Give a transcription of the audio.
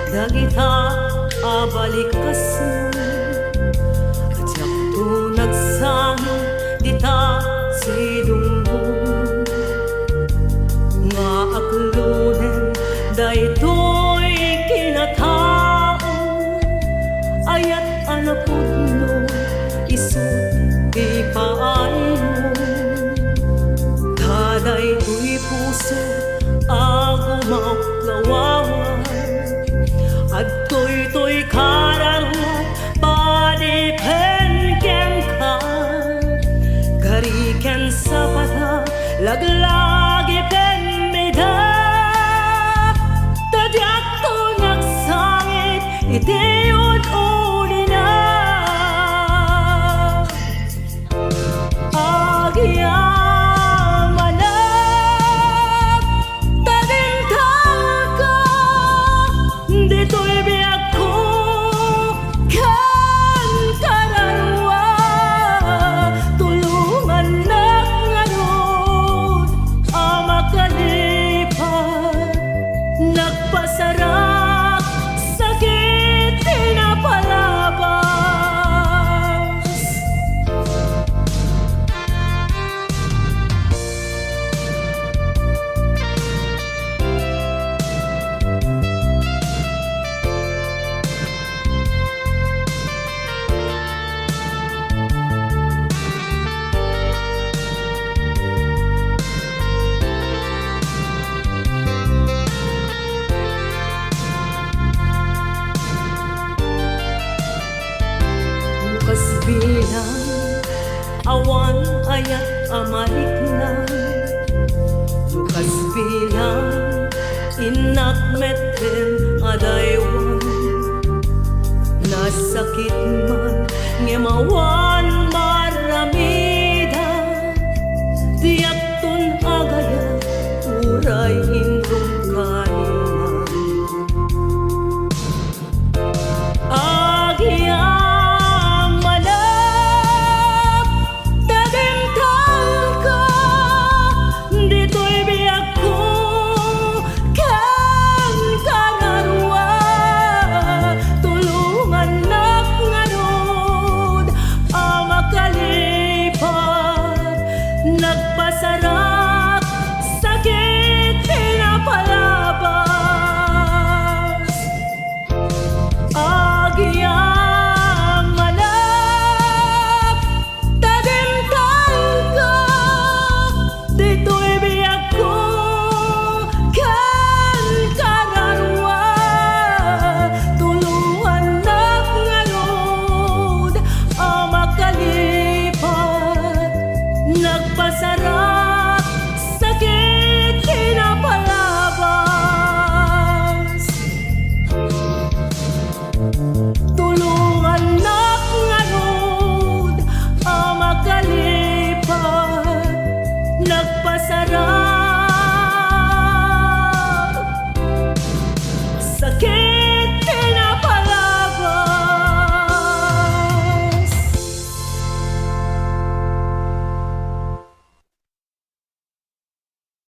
dagita abalikas mo at yakto nagsangin dita sidunggo nga aklunen daytoy kinatao ayat anapudno isut di paaymo kaday tuy puso agumaw lawawan at toy kararwa padipenken ka gariken sa pata laglagi penmeda tadyak to nagsangit itiyon unina agya pasarap sakit pinapalabas bilang awan ayat amaliknan lukas bilang inak meten adaywan nasakit man ngemawan maramida diyak tun agaya uray